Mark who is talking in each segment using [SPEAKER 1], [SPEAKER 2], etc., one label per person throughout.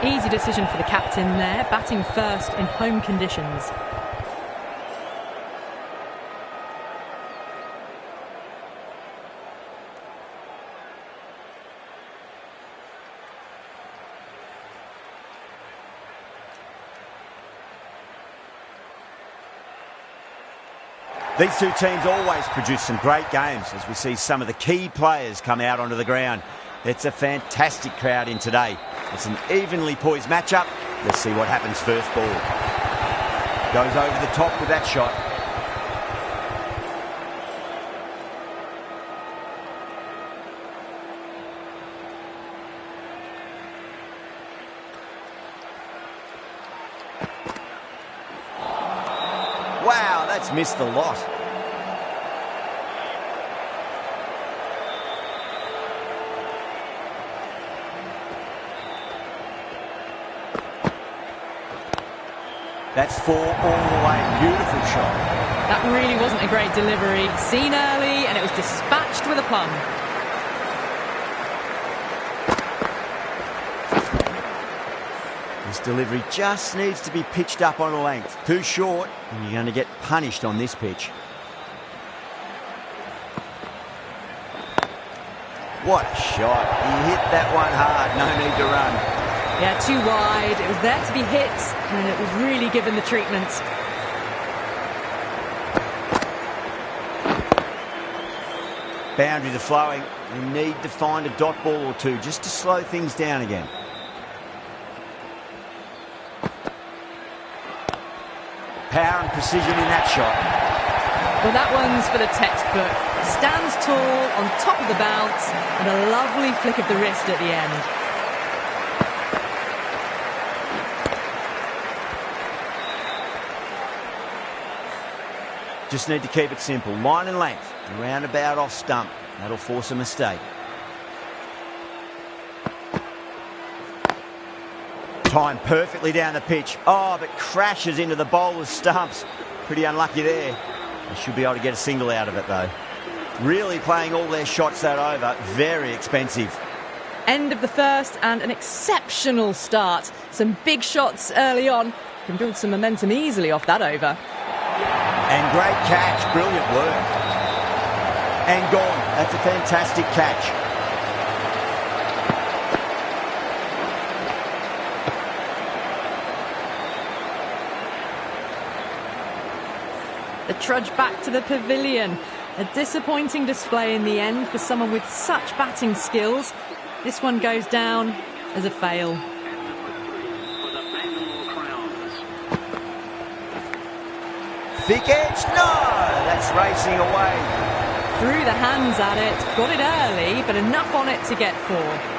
[SPEAKER 1] Easy decision for the captain there, batting first in home conditions.
[SPEAKER 2] These two teams always produce some great games as we see some of the key players come out onto the ground. It's a fantastic crowd in today. It's an evenly poised matchup. Let's see what happens first ball. Goes over the top with that shot. Wow, that's missed the lot. That's 4 all the way. Beautiful shot.
[SPEAKER 1] That really wasn't a great delivery. Seen early, and it was dispatched with a plum.
[SPEAKER 2] This delivery just needs to be pitched up on a length. Too short, and you're going to get punished on this pitch. What a shot. He hit that one hard. No need to run.
[SPEAKER 1] Yeah, too wide. It was there to be hit, and it was really given the treatment.
[SPEAKER 2] Boundaries are flowing. You need to find a dot ball or two just to slow things down again. Power and precision in that shot.
[SPEAKER 1] Well, that one's for the textbook. Stands tall on top of the bounce, and a lovely flick of the wrist at the end.
[SPEAKER 2] Just need to keep it simple. Line and length. Roundabout off stump. That'll force a mistake. Timed perfectly down the pitch. Oh, but crashes into the bowler's stumps. Pretty unlucky there. They should be able to get a single out of it, though. Really playing all their shots that over. Very expensive.
[SPEAKER 1] End of the first, and an exceptional start. Some big shots early on. Can build some momentum easily off that over.
[SPEAKER 2] And great catch, brilliant work. And gone. That's a fantastic catch.
[SPEAKER 1] The trudge back to the pavilion. A disappointing display in the end for someone with such batting skills. This one goes down as a fail.
[SPEAKER 2] Thick edge, no! That's racing away.
[SPEAKER 1] Threw the hands at it, got it early, but enough on it to get 4.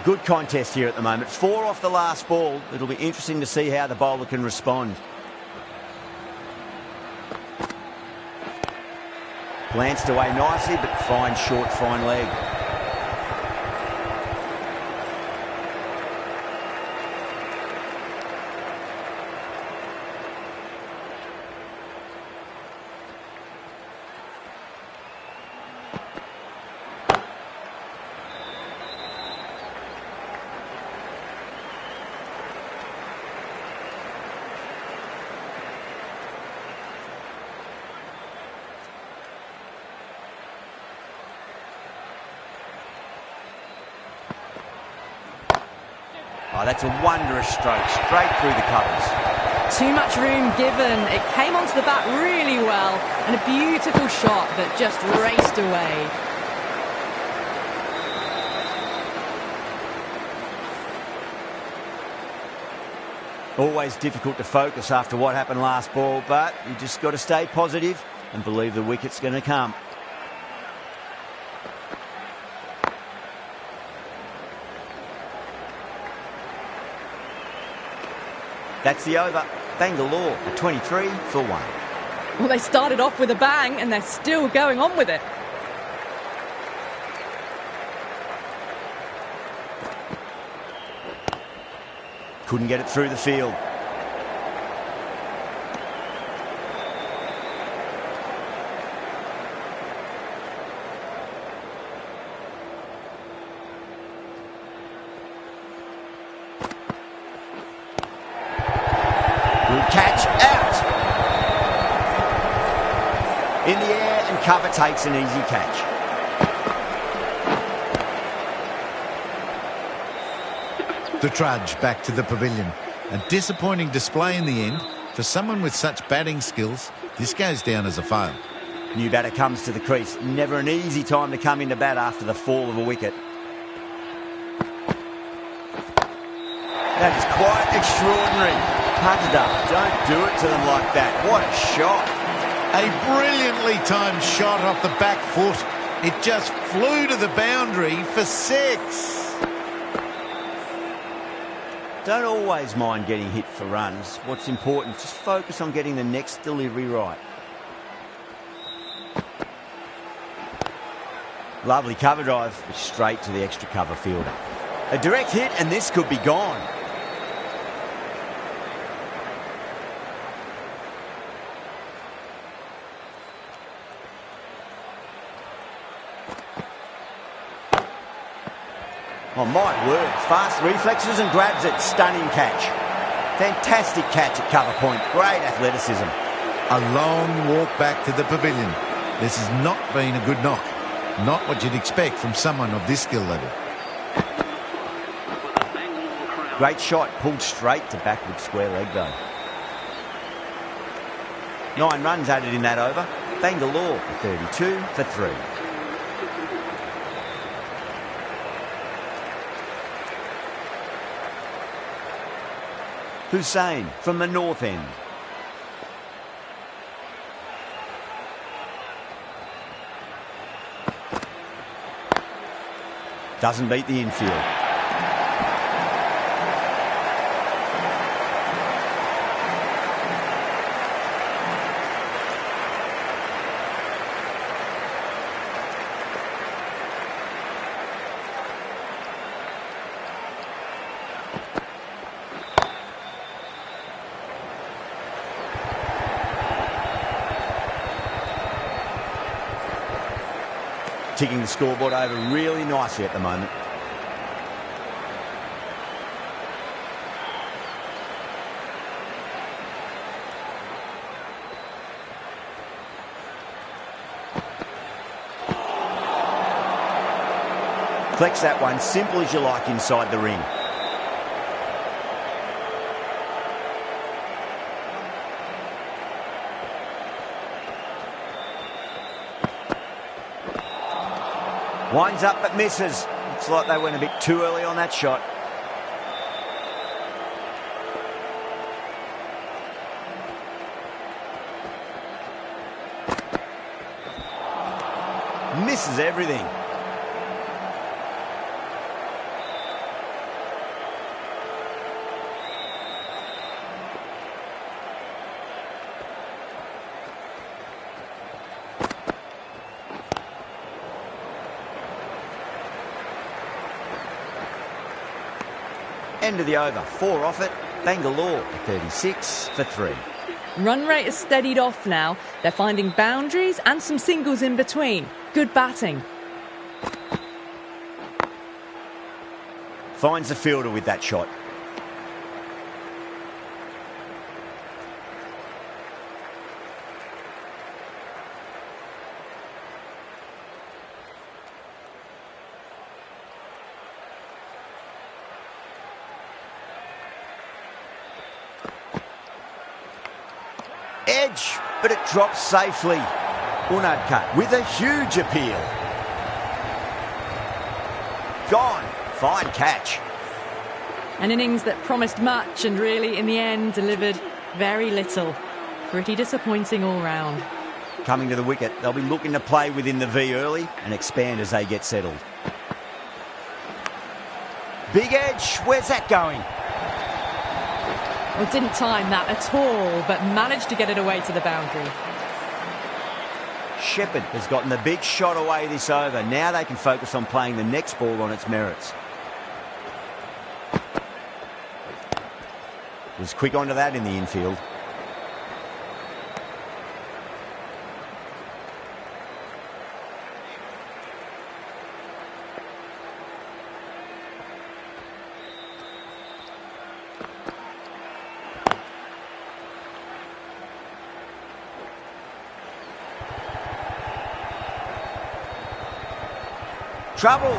[SPEAKER 2] Good contest here at the moment. 4 off the last ball. It'll be interesting to see how the bowler can respond. Glanced away nicely, but fine short, fine leg. Oh, that's a wondrous stroke, straight through the covers.
[SPEAKER 1] Too much room given. It came onto the bat really well, and a beautiful shot that just raced away.
[SPEAKER 2] Always difficult to focus after what happened last ball, but you just got to stay positive and believe the wicket's going to come. That's the over. Bangalore at 23 for 1.
[SPEAKER 1] Well, they started off with a bang, and they're still going on with it.
[SPEAKER 2] Couldn't get it through the field. pitch, out. In the air and cover takes an easy catch.
[SPEAKER 3] The trudge back to the pavilion. A disappointing display in the end. For someone with such batting skills, this goes down as a fail.
[SPEAKER 2] New batter comes to the crease. Never an easy time to come into bat after the fall of a wicket. That is quite extraordinary. Patida, don't do it to them like that. What a shot.
[SPEAKER 3] A brilliantly timed shot off the back foot. It just flew to the boundary for 6.
[SPEAKER 2] Don't always mind getting hit for runs. What's important, just focus on getting the next delivery right. Lovely cover drive, but straight to the extra cover fielder. A direct hit and this could be gone. Oh, my word. Fast reflexes and grabs it. Stunning catch. Fantastic catch at cover point. Great athleticism.
[SPEAKER 3] A long walk back to the pavilion. This has not been a good knock. Not what you'd expect from someone of this skill level.
[SPEAKER 2] Great shot. Pulled straight to backward square leg though. 9 runs added in that over. Bangalore for 32 for 3. Hussain from the north end. Doesn't beat the infield. Ticking the scoreboard over really nicely at the moment. Flex that one, simple as you like inside the ring. Winds up but misses. Looks like they went a bit too early on that shot. Misses everything. End of the over. 4 off it. Bangalore 36 for 3.
[SPEAKER 1] Run rate has steadied off now. They're finding boundaries and some singles in between. Good batting.
[SPEAKER 2] Finds the fielder with that shot. Edge, but it drops safely. Unadkat with a huge appeal. Gone. Fine catch.
[SPEAKER 1] An innings that promised much and really, in the end, delivered very little. Pretty disappointing all round.
[SPEAKER 2] Coming to the wicket, they'll be looking to play within the V early and expand as they get settled. Big edge. Where's that going?
[SPEAKER 1] Well, didn't time that at all, but managed to get it away to the boundary.
[SPEAKER 2] Shepherd has gotten the big shot away this over. Now they can focus on playing the next ball on its merits. Was quick onto that in the infield. Trouble.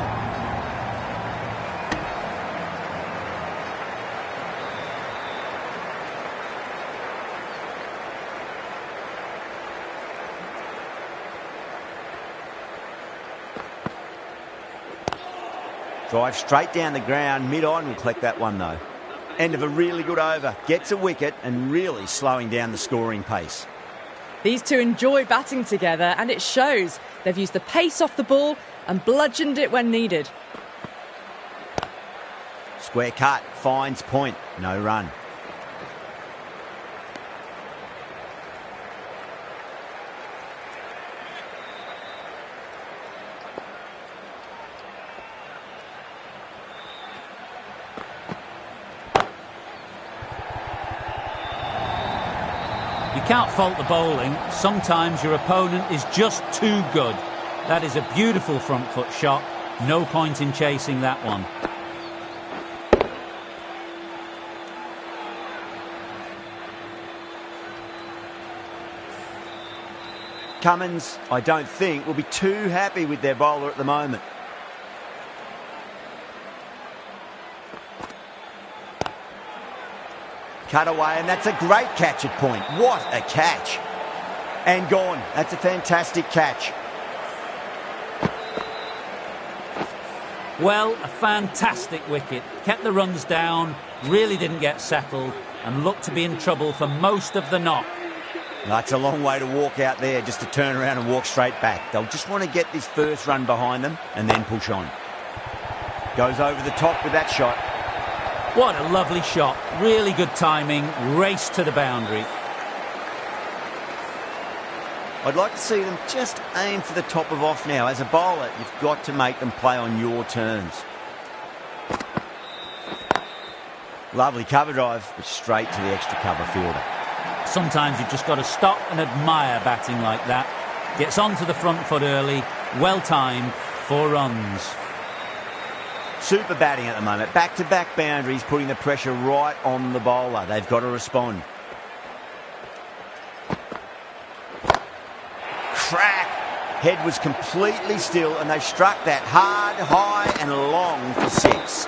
[SPEAKER 2] Drive straight down the ground. Mid-on will collect that one, though. End of a really good over. Gets a wicket and really slowing down the scoring pace.
[SPEAKER 1] These two enjoy batting together, and it shows. They've used the pace off the ball and bludgeoned it when needed.
[SPEAKER 2] Square cut. Finds point. No run.
[SPEAKER 4] You can't fault the bowling. Sometimes your opponent is just too good. That is a beautiful front foot shot. No point in chasing that one.
[SPEAKER 2] Cummins, I don't think, will be too happy with their bowler at the moment. Cut away, and that's a great catch at point. What a catch. And gone. That's a fantastic catch.
[SPEAKER 4] Well, a fantastic wicket. Kept the runs down, really didn't get settled, and looked to be in trouble for most of the knock.
[SPEAKER 2] That's a long way to walk out there just to turn around and walk straight back. They'll just want to get this first run behind them and then push on. Goes over the top with that shot.
[SPEAKER 4] What a lovely shot. Really good timing. Race to the boundary.
[SPEAKER 2] I'd like to see them just aim for the top of off now. As a bowler, you've got to make them play on your terms. Lovely cover drive, but straight to the extra cover fielder.
[SPEAKER 4] Sometimes you've just got to stop and admire batting like that. Gets onto the front foot early. Well timed. 4 runs.
[SPEAKER 2] Super batting at the moment. Back-to-back boundaries, putting the pressure right on the bowler. They've got to respond. Crack! Head was completely still, and they struck that hard, high and long for 6.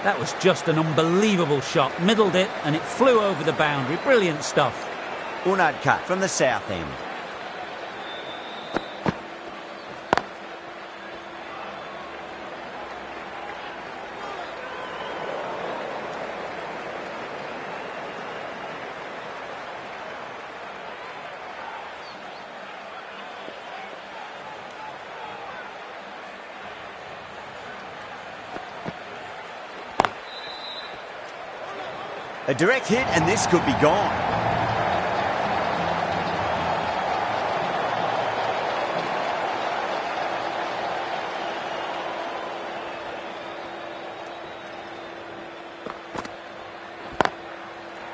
[SPEAKER 4] That was just an unbelievable shot. Middled it, and it flew over the boundary. Brilliant stuff.
[SPEAKER 2] Unad cut from the south end. A direct hit, and this could be gone.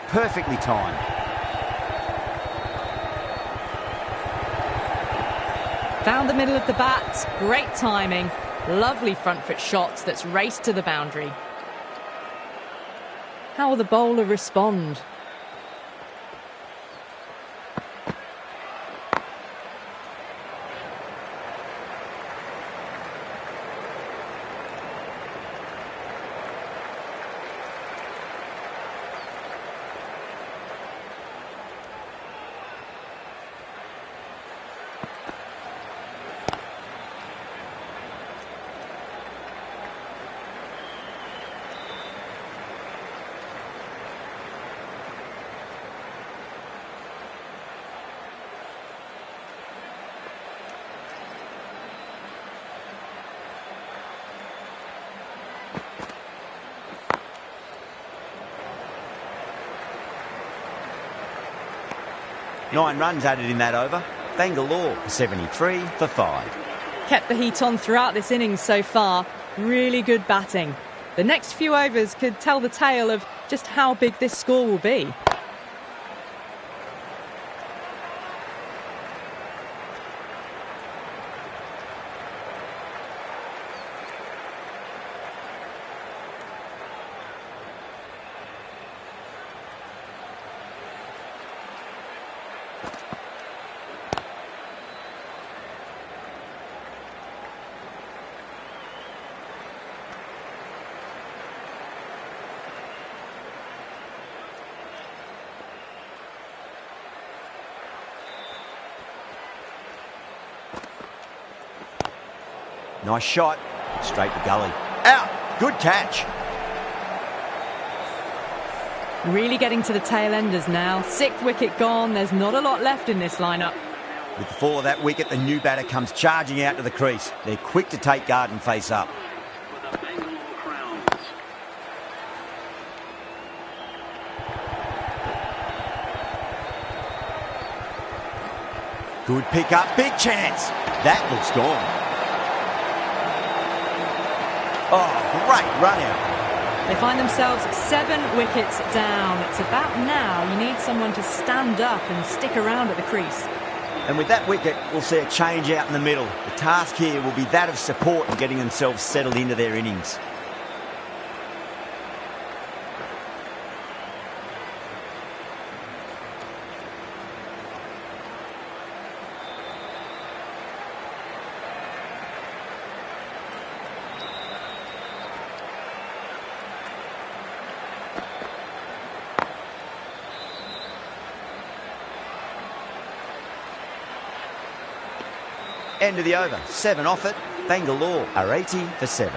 [SPEAKER 2] Perfectly timed.
[SPEAKER 1] Down the middle of the bat, great timing. Lovely front foot shots that's raced to the boundary. How will the bowler respond? Nine runs added in that over. Bangalore 73 for 5. Kept the heat on throughout this innings so far. Really good batting. The next few overs could tell the tale of just how big this score will be.
[SPEAKER 2] Nice shot. Straight to gully. Out. Good catch.
[SPEAKER 1] Really getting to the tail enders now. 6th wicket gone. There's not a lot left in this lineup.
[SPEAKER 2] With the fall of that wicket, the new batter comes charging out to the crease. They're quick to take guard and face up. Good pick up, big chance. That looks gone. Oh, great run out.
[SPEAKER 1] They find themselves 7 wickets down. It's about now you need someone to stand up and stick around at the crease.
[SPEAKER 2] And with that wicket, we'll see a change out in the middle. The task here will be that of support and getting themselves settled into their innings. End of the over, 7 off it. Bangalore are 80 for 7.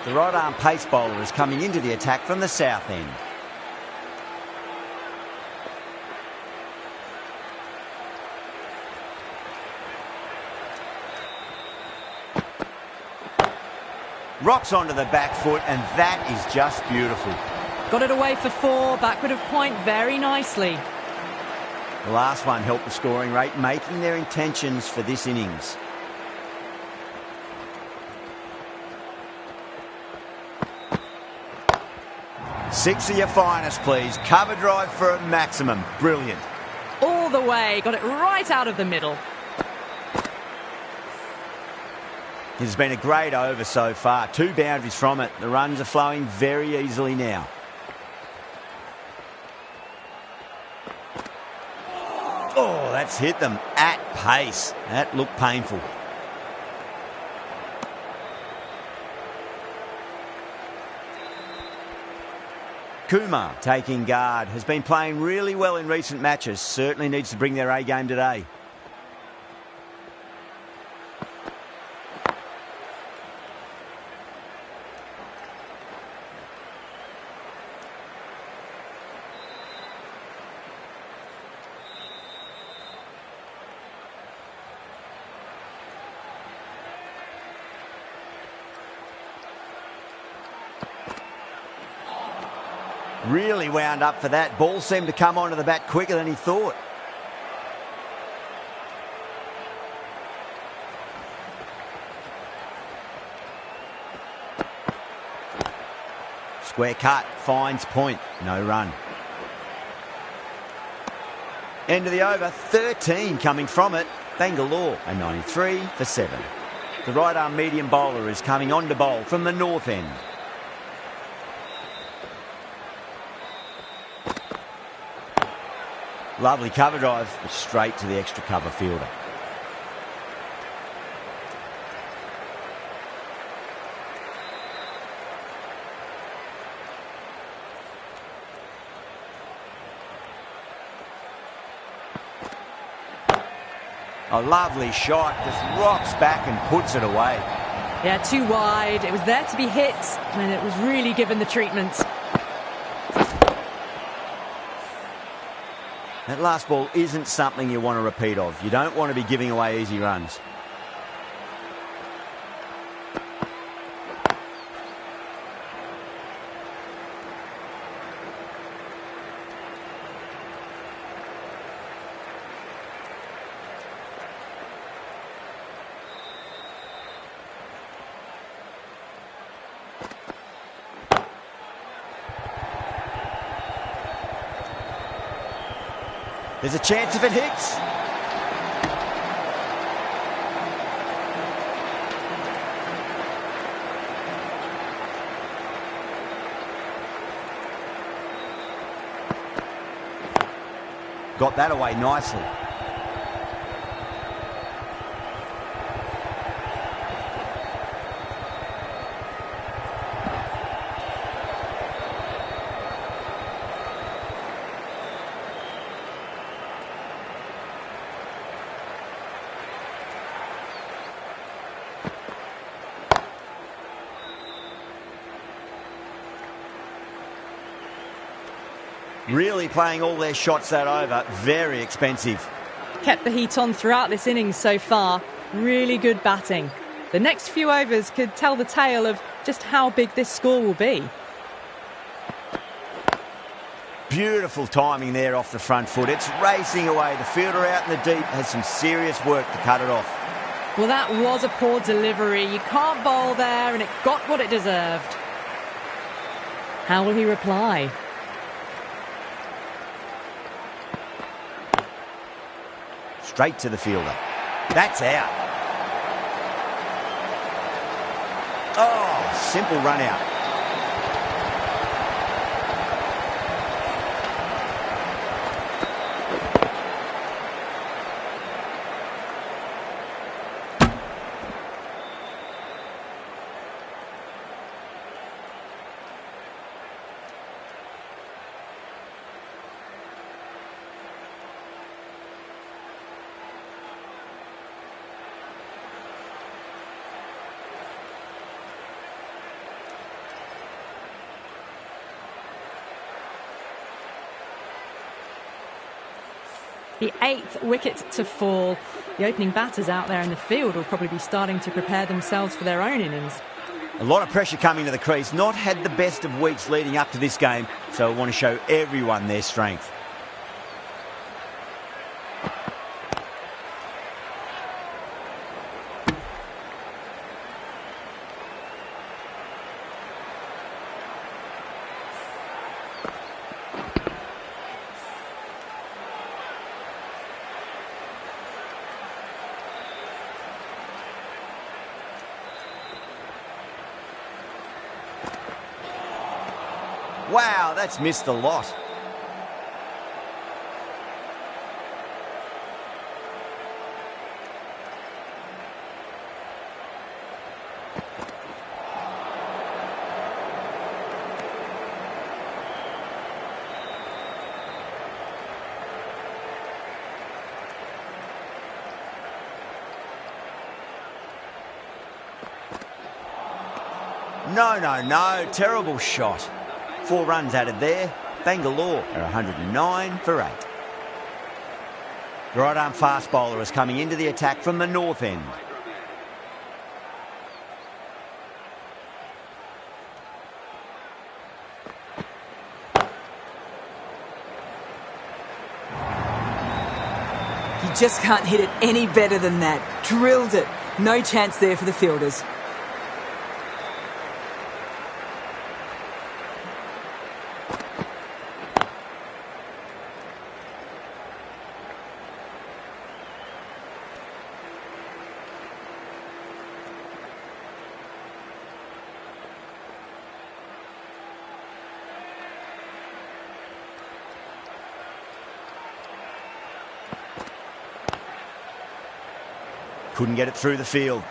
[SPEAKER 2] The right arm pace bowler is coming into the attack from the south end. Rocks onto the back foot, and that is just beautiful.
[SPEAKER 1] Got it away for 4, backward of point very nicely.
[SPEAKER 2] The last one helped the scoring rate, making their intentions for this innings. Six of your finest, please. Cover drive for a maximum. Brilliant.
[SPEAKER 1] All the way, got it right out of the middle.
[SPEAKER 2] It's been a great over so far. 2 boundaries from it. The runs are flowing very easily now. Oh, that's hit them at pace. That looked painful. Kumar taking guard. Has been playing really well in recent matches. Certainly needs to bring their A game today. Really wound up for that. Ball seemed to come onto the bat quicker than he thought. Square cut, finds point, no run. End of the over, 13 coming from it. Bangalore are 93 for 7. The right arm medium bowler is coming on to bowl from the north end. Lovely cover drive, straight to the extra cover fielder. A lovely shot, just rocks back and puts it away.
[SPEAKER 1] Yeah, too wide. It was there to be hit, and it was really given the treatment.
[SPEAKER 2] That last ball isn't something you want to repeat of. You don't want to be giving away easy runs. There's a chance if it hits. Got that away nicely. Really playing all their shots that over. Very expensive.
[SPEAKER 1] Kept the heat on throughout this innings so far. Really good batting. The next few overs could tell the tale of just how big this score will be.
[SPEAKER 2] Beautiful timing there off the front foot. It's racing away. The fielder out in the deep has some serious work to cut it off.
[SPEAKER 1] Well, that was a poor delivery. You can't bowl there, and it got what it deserved. How will he reply?
[SPEAKER 2] Straight to the fielder. That's out. Oh, simple run out.
[SPEAKER 1] The 8th wicket to fall. The opening batters out there in the field will probably be starting to prepare themselves for their own innings.
[SPEAKER 2] A lot of pressure coming to the crease. Not had the best of weeks leading up to this game, so I want to show everyone their strength. Wow, that's missed a lot. No, terrible shot. 4 runs added there. Bangalore are 109 for 8. The right-arm fast bowler is coming into the attack from the north end.
[SPEAKER 5] You just can't hit it any better than that. Drilled it. No chance there for the fielders.
[SPEAKER 2] Couldn't get it through the field.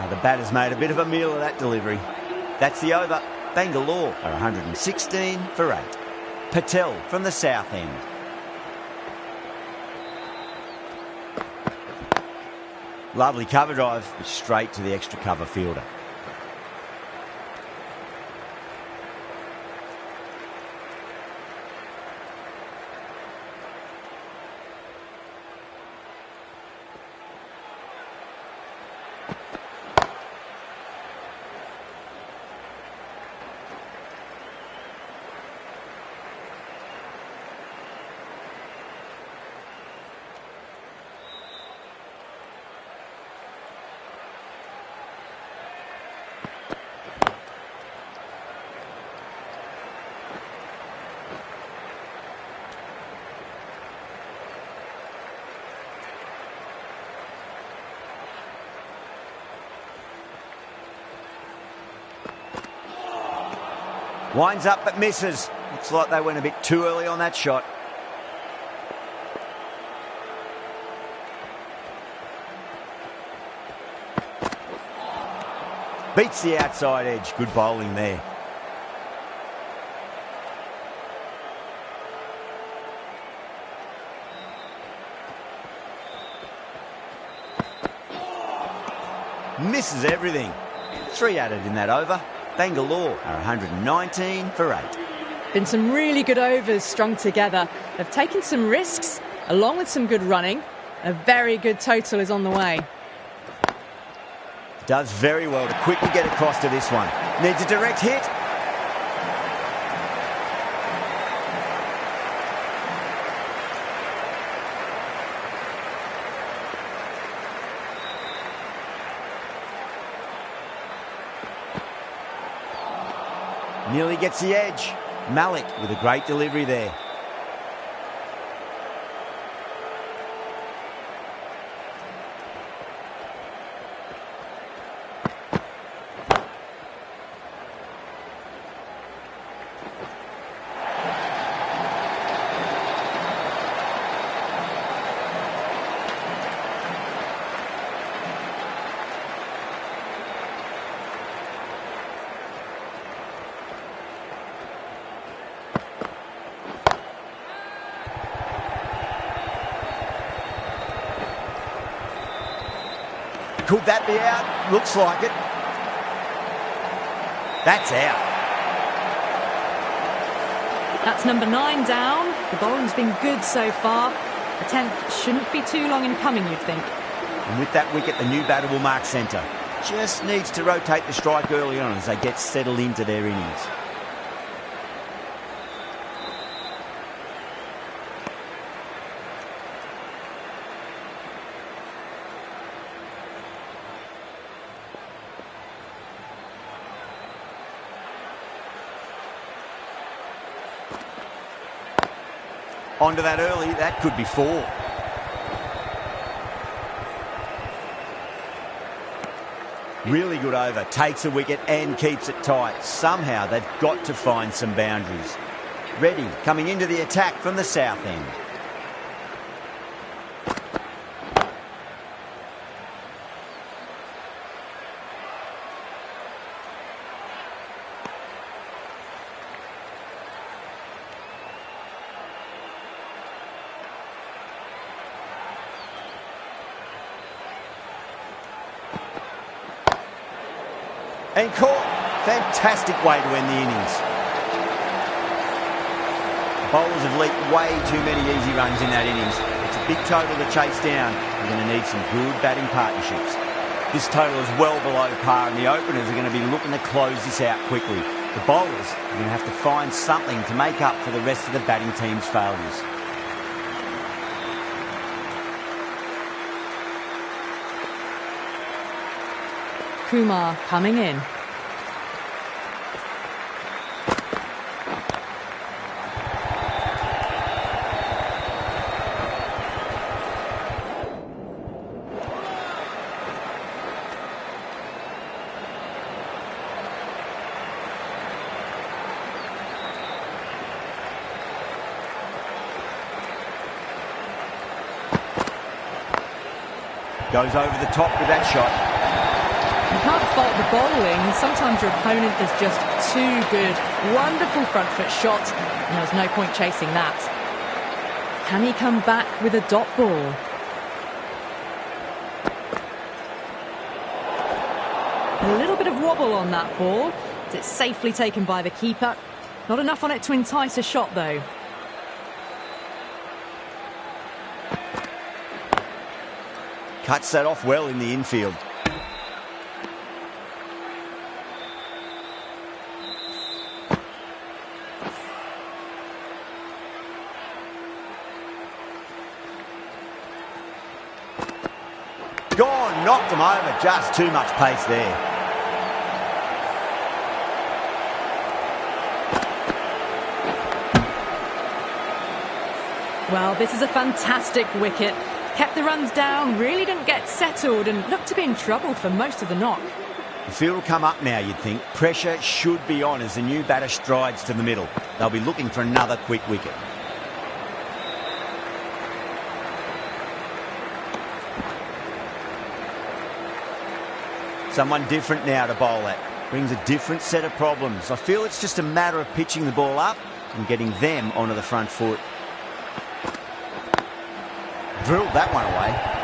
[SPEAKER 2] The batter's made a bit of a meal of that delivery. That's the over. Bangalore are 116 for 8. Patel from the south end. Lovely cover drive, but straight to the extra cover fielder. Winds up but misses. Looks like they went a bit too early on that shot. Beats the outside edge. Good bowling there. Misses everything. 3 added in that over. Bangalore are 119 for 8.
[SPEAKER 1] Been some really good overs strung together. They've taken some risks, along with some good running. A very good total is on the way.
[SPEAKER 2] Does very well to quickly get across to this one. Needs a direct hit. Nearly gets the edge. Malik with a great delivery there. Could that be out? Looks like it. That's out.
[SPEAKER 1] That's number 9 down. The bowling's been good so far. The 10th shouldn't be too long in coming, you'd think.
[SPEAKER 2] And with that wicket, the new batter will mark centre. Just needs to rotate the strike early on as they get settled into their innings. Onto that early, that could be 4. Really good over, takes a wicket and keeps it tight. Somehow they've got to find some boundaries. Reddy coming into the attack from the south end. And caught. Fantastic way to end the innings. Bowlers have leaked way too many easy runs in that innings. It's a big total to chase down. You're going to need some good batting partnerships. This total is well below par, and the openers are going to be looking to close this out quickly. The bowlers are going to have to find something to make up for the rest of the batting team's failures.
[SPEAKER 1] Kumar coming in.
[SPEAKER 2] Goes over the top with that shot.
[SPEAKER 1] You can't fault the bowling. Sometimes your opponent is just too good. Wonderful front foot shot, and there's no point chasing that. Can he come back with a dot ball? A little bit of wobble on that ball. It's safely taken by the keeper. Not enough on it to entice a shot, though.
[SPEAKER 2] Cuts that off well in the infield. Gone, knocked him over, just too much pace there.
[SPEAKER 1] Well, this is a fantastic wicket. Kept the runs down, really didn't get settled and looked to be in trouble for most of the knock.
[SPEAKER 2] The field will come up now, you'd think. Pressure should be on as the new batter strides to the middle. They'll be looking for another quick wicket. Someone different now to bowl at. Brings a different set of problems. I feel it's just a matter of pitching the ball up and getting them onto the front foot. Drilled that one away.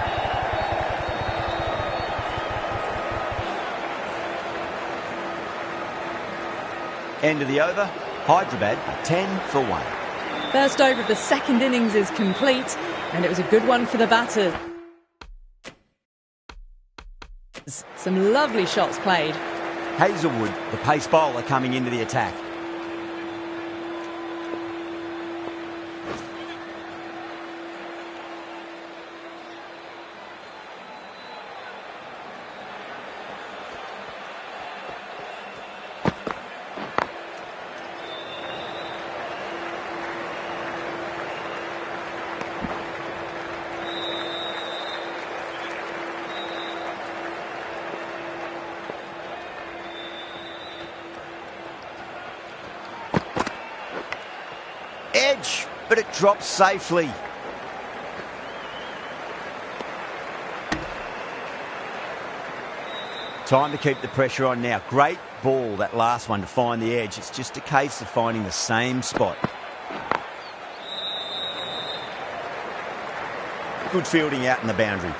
[SPEAKER 2] End of the over. Hyderabad 10 for 1.
[SPEAKER 1] First over of the second innings is complete, and it was a good one for the batters. Some lovely shots played.
[SPEAKER 2] Hazelwood, the pace bowler, coming into the attack. Edge, but it drops safely. Time to keep the pressure on now. Great ball, that last one, to find the edge. It's just a case of finding the same spot. Good fielding out in the boundary.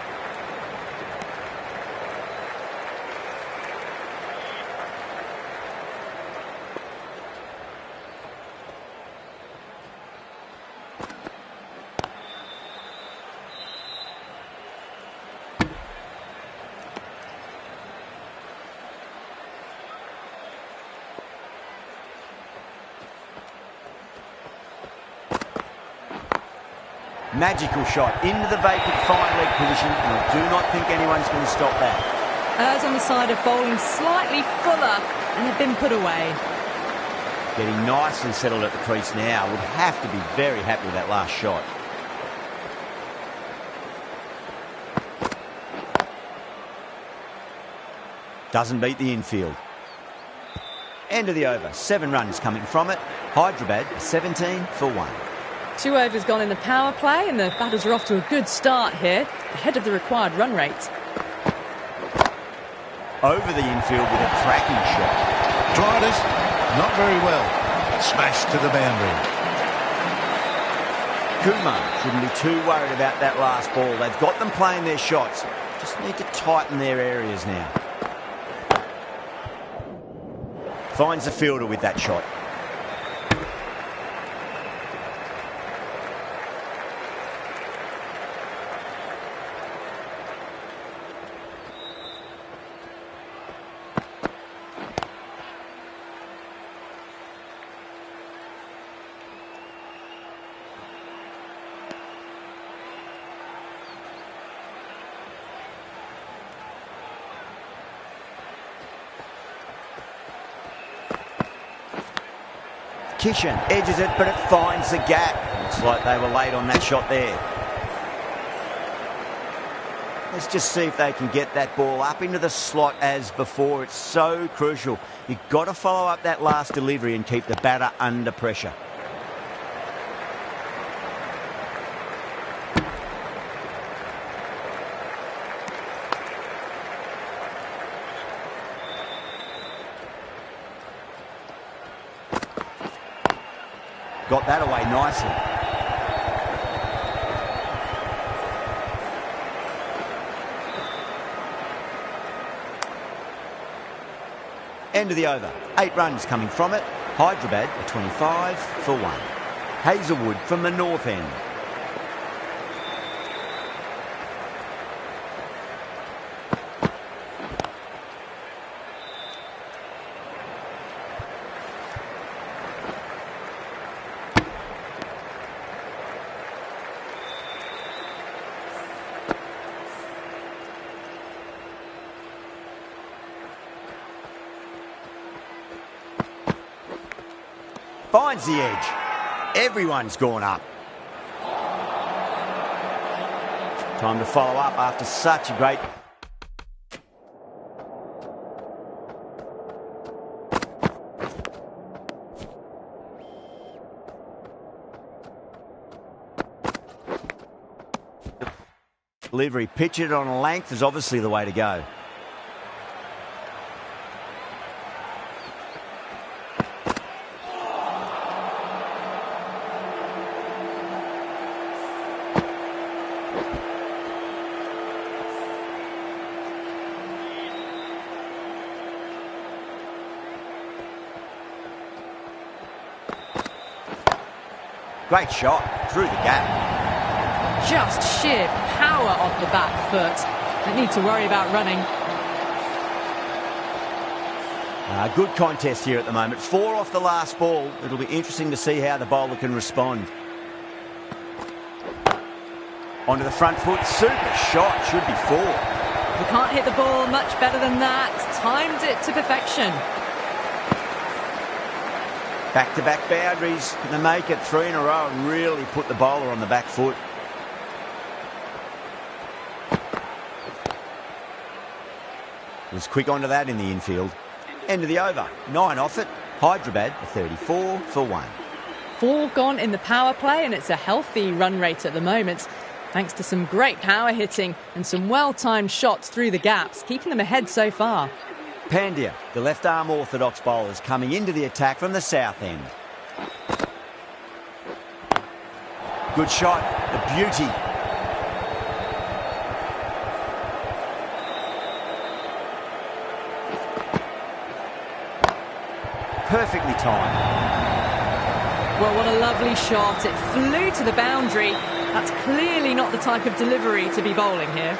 [SPEAKER 2] Magical shot into the vacant fine leg position, and I do not think anyone's going to stop that.
[SPEAKER 1] As on the side of bowling slightly fuller and had been put away.
[SPEAKER 2] Getting nicely settled at the crease now. Would have to be very happy with that last shot. Doesn't beat the infield. End of the over. 7 runs coming from it. Hyderabad 17 for 1.
[SPEAKER 1] 2 overs gone in the power play, and the batters are off to a good start here, ahead of the required run rate.
[SPEAKER 2] Over the infield with a cracking shot.
[SPEAKER 3] Tried it, not very well. Smashed to the boundary.
[SPEAKER 2] Kumar shouldn't be too worried about that last ball. They've got them playing their shots. Just need to tighten their areas now. Finds the fielder with that shot. Kishan edges it, but it finds the gap. Looks like they were late on that shot there. Let's just see if they can get that ball up into the slot as before. It's so crucial. You've got to follow up that last delivery and keep the batter under pressure. Got that away nicely. End of the over. 8 runs coming from it. Hyderabad 25 for 1. Hazelwood from the north end. Finds the edge. Everyone's gone up. Time to follow up after such a great... delivery. Pitch it on a length is obviously the way to go. Great shot through the gap.
[SPEAKER 1] Just sheer power off the back foot. Don't need to worry about running.
[SPEAKER 2] Good contest here at the moment. 4 off the last ball. It'll be interesting to see how the bowler can respond. Onto the front foot. Super shot. Should be 4.
[SPEAKER 1] You can't hit the ball much better than that. Timed it to perfection.
[SPEAKER 2] Back-to-back boundaries. Can they make it 3 in a row and really put the bowler on the back foot? Was quick onto that in the infield. End of the over. 9 off it. Hyderabad, 34 for 1.
[SPEAKER 1] 4 gone in the power play, and it's a healthy run rate at the moment, thanks to some great power hitting and some well-timed shots through the gaps, keeping them ahead so far.
[SPEAKER 2] Pandya, the left-arm orthodox bowlers, coming into the attack from the south end. Good shot, the beauty. Perfectly timed.
[SPEAKER 1] Well, what a lovely shot. It flew to the boundary. That's clearly not the type of delivery to be bowling here.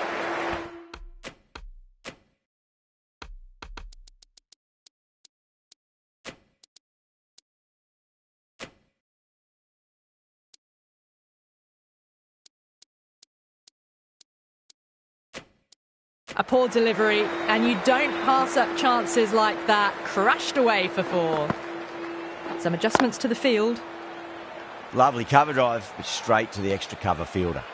[SPEAKER 1] A poor delivery, and you don't pass up chances like that. Crashed away for 4. Some adjustments to the field.
[SPEAKER 2] Lovely cover drive, but straight to the extra cover fielder.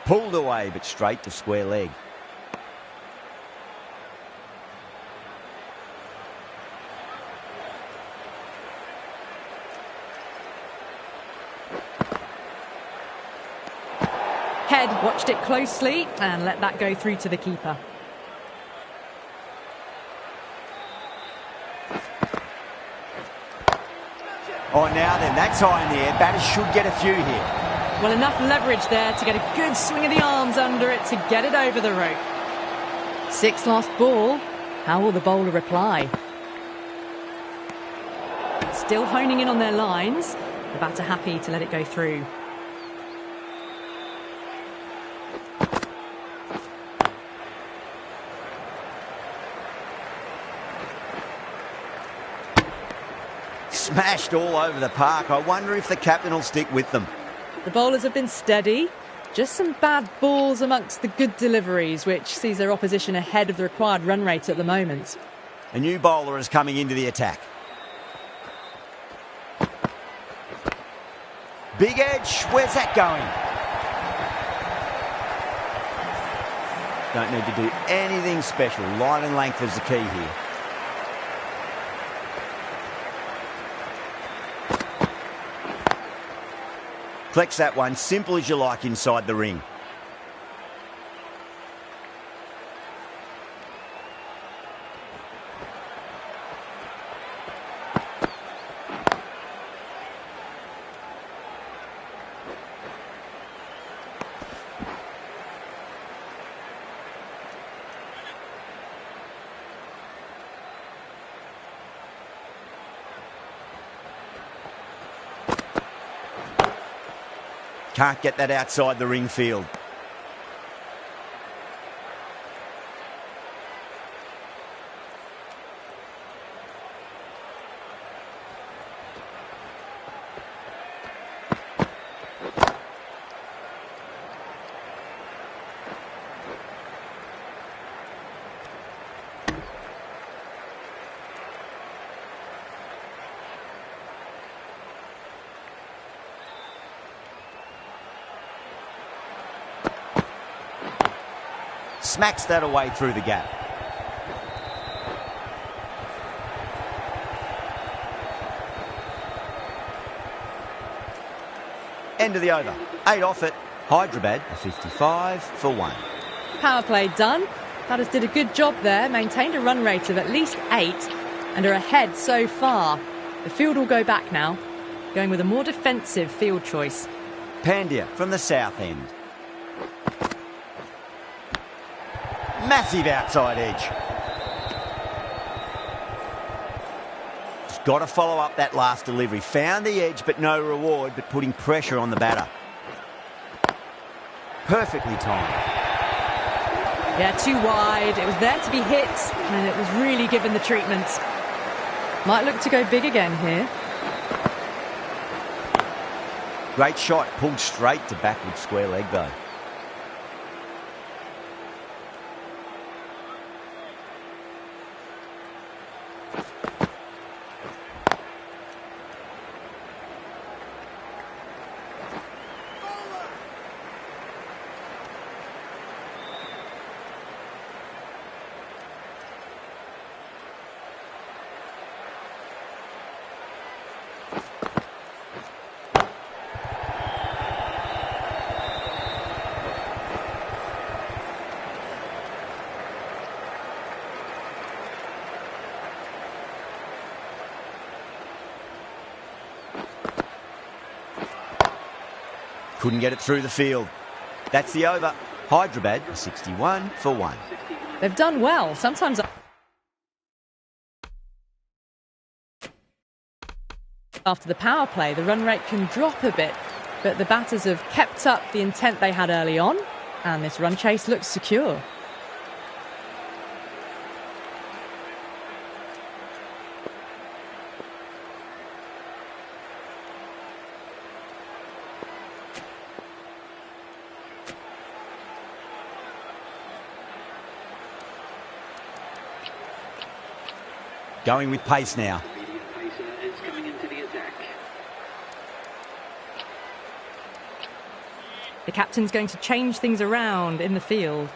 [SPEAKER 2] Pulled away, but straight to square leg.
[SPEAKER 1] Head watched it closely and let that go through to the keeper.
[SPEAKER 2] Oh, now then, that's high in the air. Batters should get a few here.
[SPEAKER 1] Well, enough leverage there to get a good swing of the arms under it to get it over the rope. 6 last ball. How will the bowler reply? Still honing in on their lines. The batter happy to let it go through.
[SPEAKER 2] Smashed all over the park. I wonder if the captain will stick with them.
[SPEAKER 1] The bowlers have been steady. Just some bad balls amongst the good deliveries, which sees their opposition ahead of the required run rate at the moment.
[SPEAKER 2] A new bowler is coming into the attack. Big edge. Where's that going? Don't need to do anything special. Line and length is the key here. Collects that one, simple as you like inside the ring. Can't get that outside the ring field. Smacks that away through the gap. End of the over. 8 off it. Hyderabad, a 55 for 1.
[SPEAKER 1] Power play done. Batters did a good job there, maintained a run rate of at least 8 and are ahead so far. The field will go back now, going with a more defensive field choice.
[SPEAKER 2] Pandya from the south end. Massive outside edge. Just got to follow up that last delivery. Found the edge, but no reward, but putting pressure on the batter. Perfectly timed.
[SPEAKER 1] Yeah, too wide. It was there to be hit, and it was really given the treatment. Might look to go big again here.
[SPEAKER 2] Great shot, pulled straight to backward square leg though. Couldn't get it through the field. That's the over. Hyderabad, a 61 for 1.
[SPEAKER 1] They've done well. Sometimes after the power play, the run rate can drop a bit, but the batters have kept up the intent they had early on, and this run chase looks secure.
[SPEAKER 2] Going with pace now.
[SPEAKER 1] The captain's going to change things around in the field.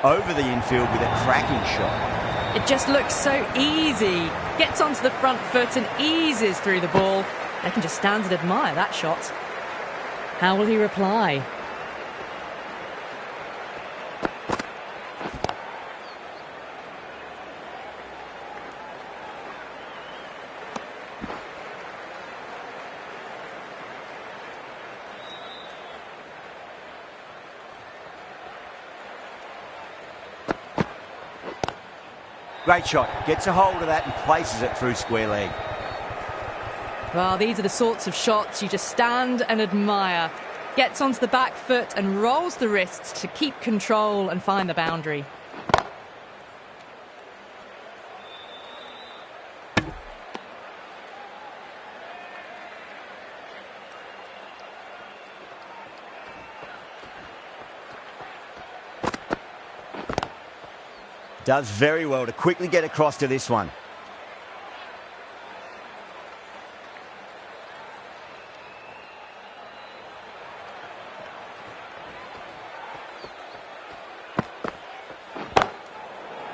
[SPEAKER 2] Over the infield with a cracking shot.
[SPEAKER 1] It just looks so easy. Gets onto the front foot and eases through the ball. They can just stand and admire that shot. How will he reply?
[SPEAKER 2] Great shot. Gets a hold of that and places it through square leg.
[SPEAKER 1] Well, these are the sorts of shots you just stand and admire. Gets onto the back foot and rolls the wrists to keep control and find the boundary.
[SPEAKER 2] Does very well to quickly get across to this one.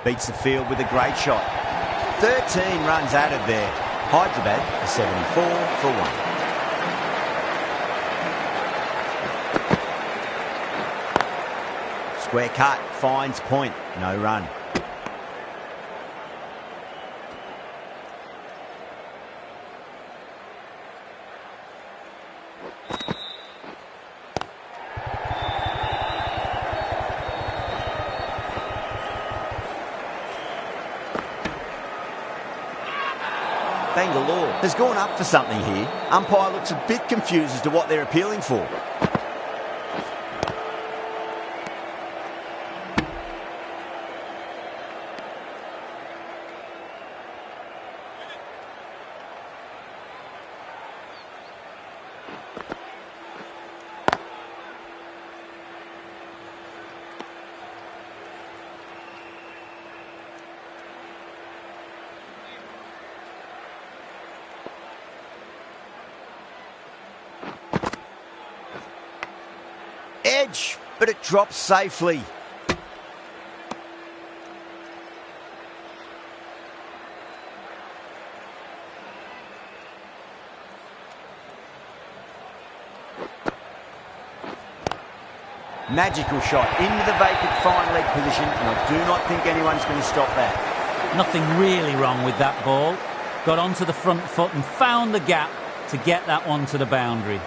[SPEAKER 2] Beats the field with a great shot. 13 runs added there. Hyderabad, a 74 for 1. Square cut, finds point, no run. Bangalore has gone up for something here. Umpire looks a bit confused as to what they're appealing for. Edge, but it drops safely. Magical shot into the vacant fine leg position, and I do not think anyone's going to stop that.
[SPEAKER 4] Nothing really wrong with that ball. Got onto the front foot and found the gap to get that one to the boundary.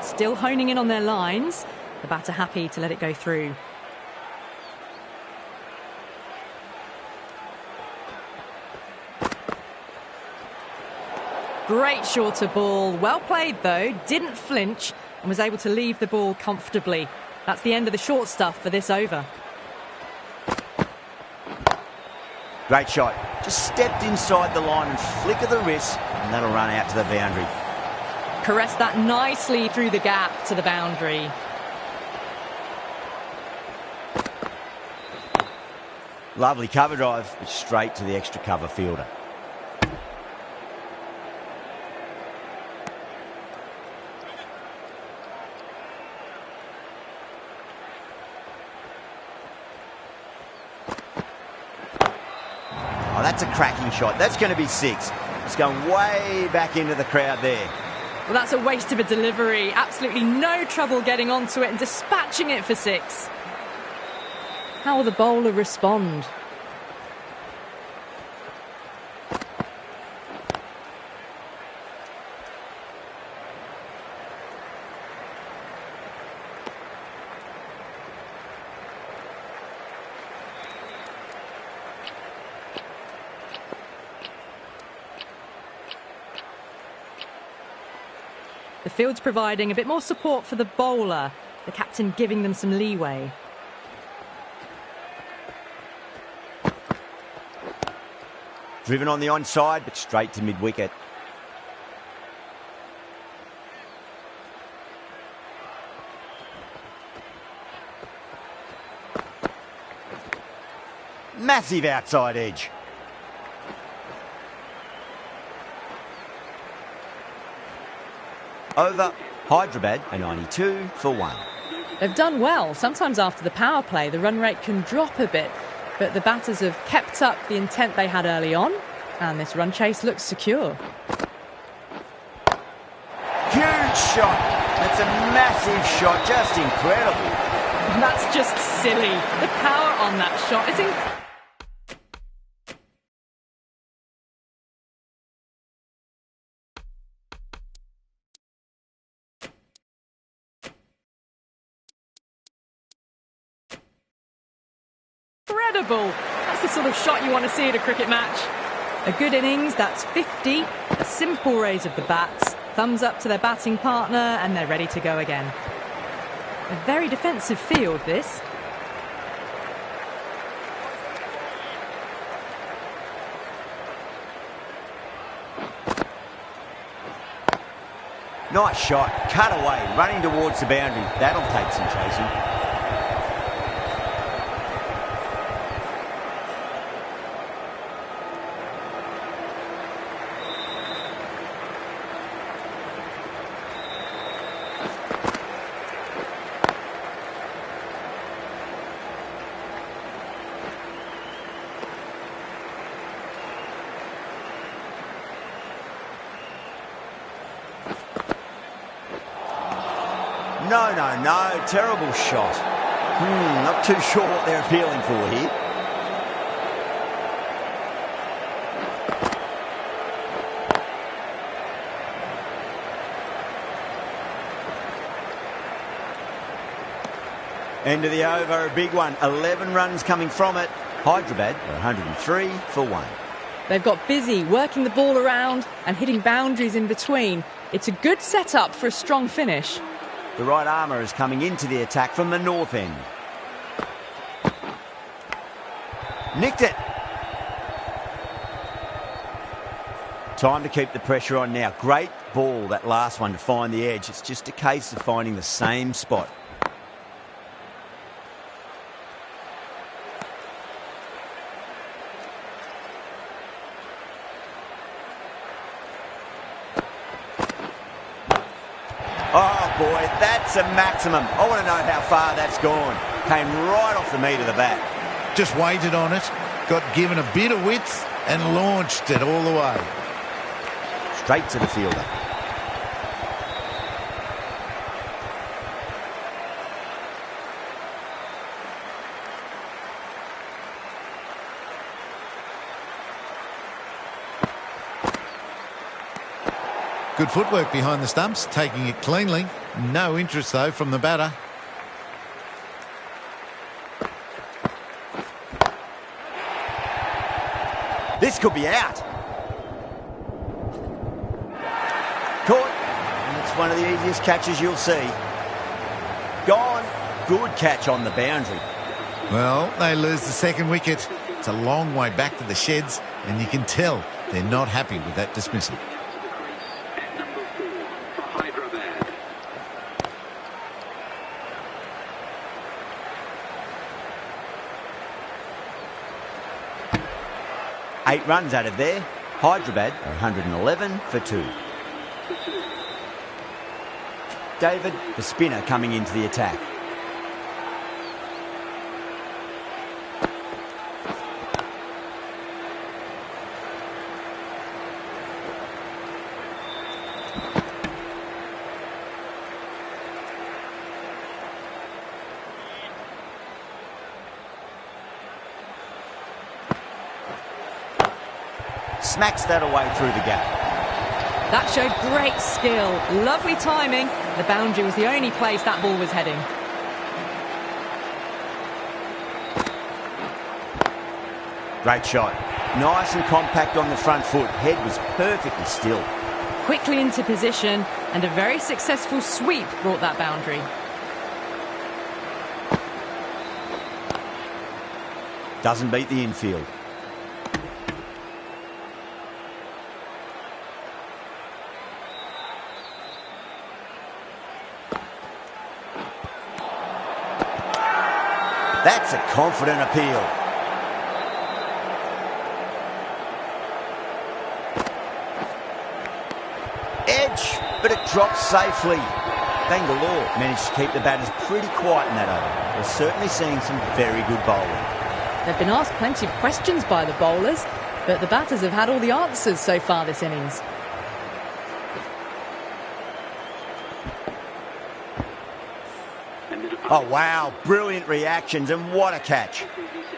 [SPEAKER 1] Still honing in on their lines. The batter happy to let it go through. Great shorter ball. Well played, though. Didn't flinch and was able to leave the ball comfortably. That's the end of the short stuff for this over.
[SPEAKER 2] Great shot. Just stepped inside the line and flick of the wrist, and that'll run out to the boundary.
[SPEAKER 1] Caressed that nicely through the gap to the boundary.
[SPEAKER 2] Lovely cover drive, straight to the extra cover fielder. Oh, that's a cracking shot. That's going to be 6. It's going way back into the crowd there.
[SPEAKER 1] Well, that's a waste of a delivery. Absolutely no trouble getting onto it and dispatching it for 6. How will the bowler respond? The field's providing a bit more support for the bowler, the captain giving them some leeway.
[SPEAKER 2] Driven on the onside, but straight to mid-wicket. Massive outside edge. Over, Hyderabad, a 92 for 1.
[SPEAKER 1] They've done well. Sometimes after the power play, the run rate can drop a bit, but the batters have kept up the intent they had early on, and this run chase looks secure.
[SPEAKER 2] Huge shot. That's a massive shot, just incredible.
[SPEAKER 1] That's just silly. The power on that shot is incredible. That's the sort of shot you want to see at a cricket match. A good innings, that's 50. A simple raise of the bats. Thumbs up to their batting partner, and they're ready to go again. A very defensive field, this.
[SPEAKER 2] Nice shot. Cut away, running towards the boundary. That'll take some chasing. No, terrible shot. Not too sure what they're appealing for here. End of the over, a big one. 11 runs coming from it. Hyderabad are 103 for 1.
[SPEAKER 1] They've got busy working the ball around and hitting boundaries in between. It's a good setup for a strong finish.
[SPEAKER 2] The right armour is coming into the attack from the north end. Nicked it. Time to keep the pressure on now. Great ball, that last one, to find the edge. It's just a case of finding the same spot. Oh boy, that's a maximum. I want to know how far that's gone. Came right off the meat of the bat.
[SPEAKER 3] Just waited on it, got given a bit of width and launched it all the way.
[SPEAKER 2] Straight to the fielder.
[SPEAKER 3] Good footwork behind the stumps, taking it cleanly. No interest, though, from the batter.
[SPEAKER 2] This could be out. Caught. And it's one of the easiest catches you'll see. Gone. Good catch on the boundary.
[SPEAKER 3] Well, they lose the second wicket. It's a long way back to the sheds, and you can tell they're not happy with that dismissal.
[SPEAKER 2] Eight runs out of there. Hyderabad are 111 for 2. David, the spinner, coming into the attack. Smacks that away through the gap.
[SPEAKER 1] That showed great skill. Lovely timing. The boundary was the only place that ball was heading.
[SPEAKER 2] Great shot. Nice and compact on the front foot. Head was perfectly still.
[SPEAKER 1] Quickly into position, and a very successful sweep brought that boundary.
[SPEAKER 2] Doesn't beat the infield. That's a confident appeal. Edge, but it drops safely. Bangalore managed to keep the batters pretty quiet in that over. They're certainly seeing some very good bowling.
[SPEAKER 1] They've been asked plenty of questions by the bowlers, but the batters have had all the answers so far this innings.
[SPEAKER 2] Oh, wow. Brilliant reactions, and what a catch.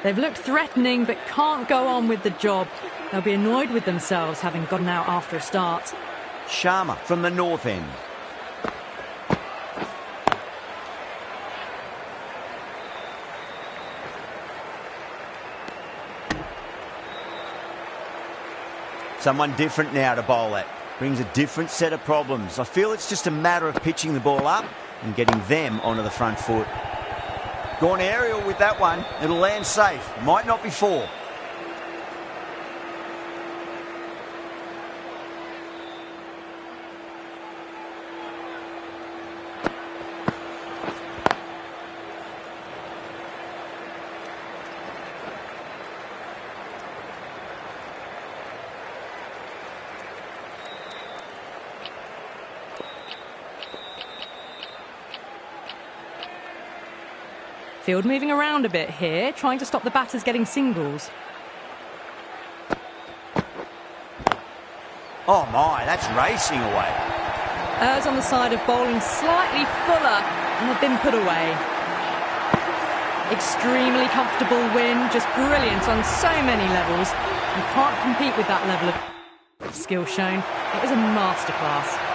[SPEAKER 1] They've looked threatening, but can't go on with the job. They'll be annoyed with themselves having gotten out after a start.
[SPEAKER 2] Sharma from the north end. Someone different now to bowl at. Brings a different set of problems. I feel it's just a matter of pitching the ball up and getting them onto the front foot. Gone aerial with that one. It'll land safe. Might not be 4.
[SPEAKER 1] Field moving around a bit here, trying to stop the batters getting singles.
[SPEAKER 2] Oh my, that's racing away.
[SPEAKER 1] Errs on the side of bowling slightly fuller, and they've been put away. Extremely comfortable win, just brilliant on so many levels. You can't compete with that level of skill shown. It was a masterclass.